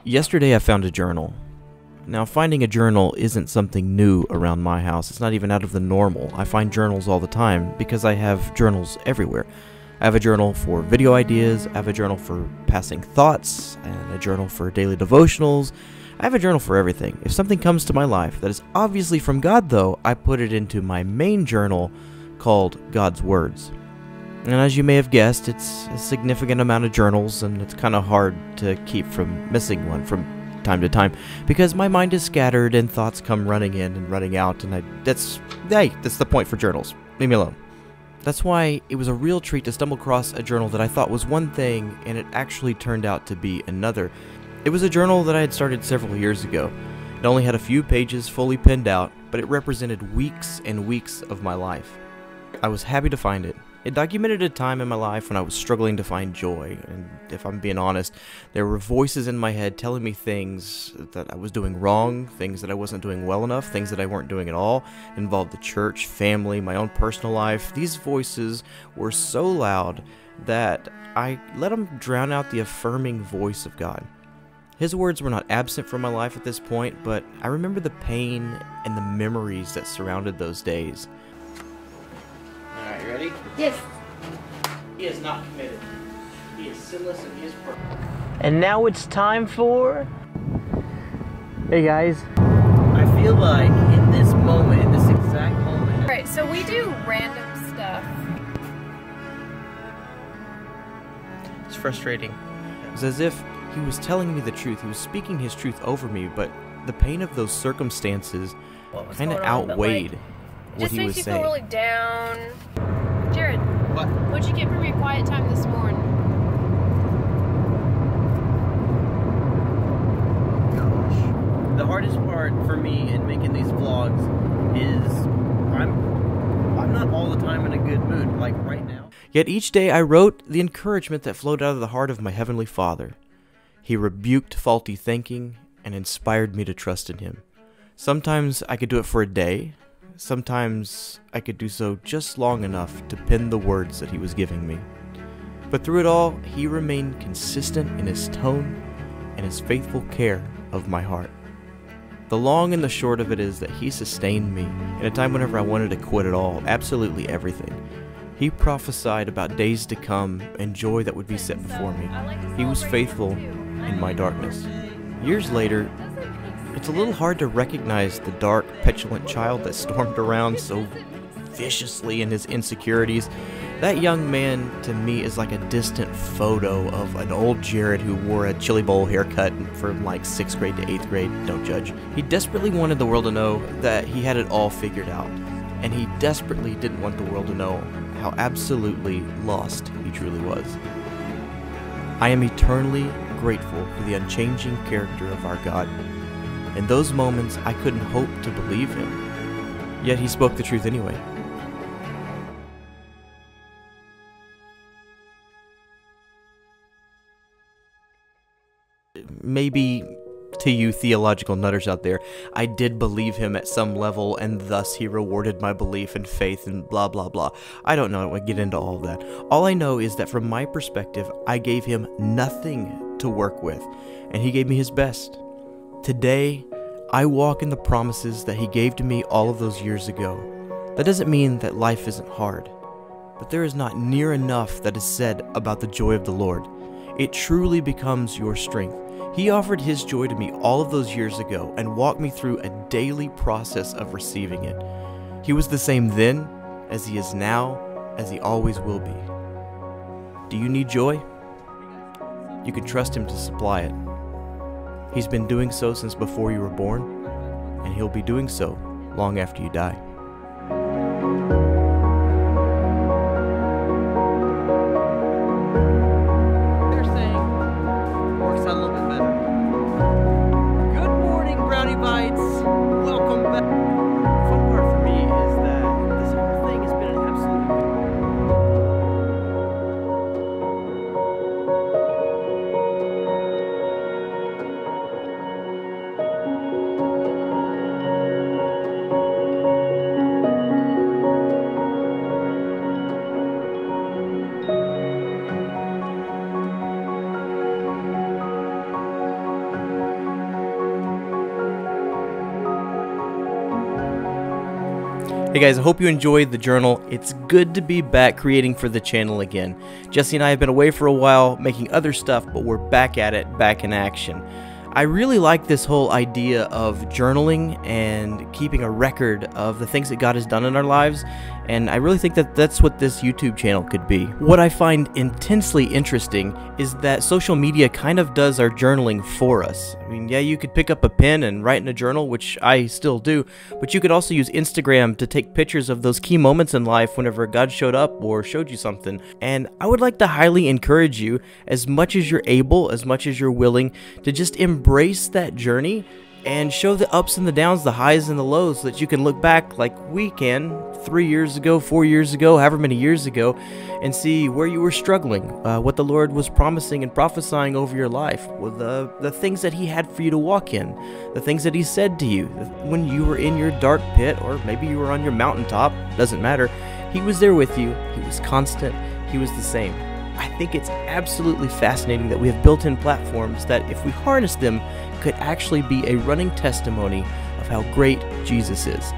Yesterday I found a journal. Now, finding a journal isn't something new around my house. It's not even out of the normal. I find journals all the time because I have journals everywhere. I have a journal for video ideas, I have a journal for passing thoughts, and a journal for daily devotionals. I have a journal for everything. If something comes to my life that is obviously from God, though, I put it into my main journal called God's Words. And as you may have guessed, it's a significant amount of journals, and it's kind of hard to keep from missing one from time to time, because my mind is scattered and thoughts come running in and running out, and that's the point for journals. Leave me alone. That's why it was a real treat to stumble across a journal that I thought was one thing, and it actually turned out to be another. It was a journal that I had started several years ago. It only had a few pages fully penned out, but it represented weeks and weeks of my life. I was happy to find it. It documented a time in my life when I was struggling to find joy, and if I'm being honest, there were voices in my head telling me things that I was doing wrong, things that I wasn't doing well enough, things that I weren't doing at all. It involved the church, family, my own personal life. These voices were so loud that I let them drown out the affirming voice of God. His words were not absent from my life at this point, but I remember the pain and the memories that surrounded those days. Alright, you ready? Yes. He is not committed. He is sinless and he is perfect. And now it's time for... Hey guys. I feel like in this moment, in this exact moment... Alright, so we do random stuff. It's frustrating. It's as if he was telling me the truth. He was speaking his truth over me, but the pain of those circumstances kind of outweighed what he was saying. Just makes you feel really down. Jared, What? what'd you get from your quiet time this morning? Gosh. The hardest part for me in making these vlogs is I'm not all the time in a good mood, like right now. Yet each day I wrote the encouragement that flowed out of the heart of my Heavenly Father. He rebuked faulty thinking and inspired me to trust in Him. Sometimes I could do it for a day. Sometimes I could do so just long enough to pen the words that he was giving me. But through it all, he remained consistent in his tone and his faithful care of my heart. The long and the short of it is that he sustained me in a time whenever I wanted to quit it all, absolutely everything. He prophesied about days to come and joy that would be set before me. He was faithful in my darkness. Years later, it's a little hard to recognize the dark, petulant child that stormed around so viciously in his insecurities. That young man, to me, is like a distant photo of an old Jared who wore a chili bowl haircut from like 6th grade to 8th grade, don't judge. He desperately wanted the world to know that he had it all figured out, and he desperately didn't want the world to know how absolutely lost he truly was. I am eternally grateful for the unchanging character of our God. In those moments, I couldn't hope to believe him, yet he spoke the truth anyway. Maybe to you theological nutters out there, I did believe him at some level, and thus he rewarded my belief and faith and blah blah blah. I don't know, I get into all of that. All I know is that from my perspective, I gave him nothing to work with, and he gave me his best. Today, I walk in the promises that he gave to me all of those years ago. That doesn't mean that life isn't hard, but there is not near enough that is said about the joy of the Lord. It truly becomes your strength. He offered his joy to me all of those years ago and walked me through a daily process of receiving it. He was the same then, as he is now, as he always will be. Do you need joy? You can trust him to supply it. He's been doing so since before you were born, and he'll be doing so long after you die. They're saying, works out a little bit better. Good morning, Brownie Bites. Welcome back. The fun part for me is that this whole thing has been an absolute... Hey guys, I hope you enjoyed the journal. It's good to be back creating for the channel again. Jesse and I have been away for a while making other stuff, but we're back at it, back in action. I really like this whole idea of journaling and keeping a record of the things that God has done in our lives, and I really think that that's what this YouTube channel could be. What I find intensely interesting is that social media kind of does our journaling for us. I mean, yeah, you could pick up a pen and write in a journal, which I still do, but you could also use Instagram to take pictures of those key moments in life whenever God showed up or showed you something. And I would like to highly encourage you, as much as you're able, as much as you're willing, to just embrace that journey and show the ups and the downs, the highs and the lows, so that you can look back like we can 3 years ago, 4 years ago, however many years ago, and see where you were struggling, what the Lord was promising and prophesying over your life, with the things that He had for you to walk in, the things that He said to you when you were in your dark pit, or maybe you were on your mountaintop, doesn't matter. He was there with you. He was constant. He was the same. I think it's absolutely fascinating that we have built-in platforms that, if we harness them, could actually be a running testimony of how great Jesus is.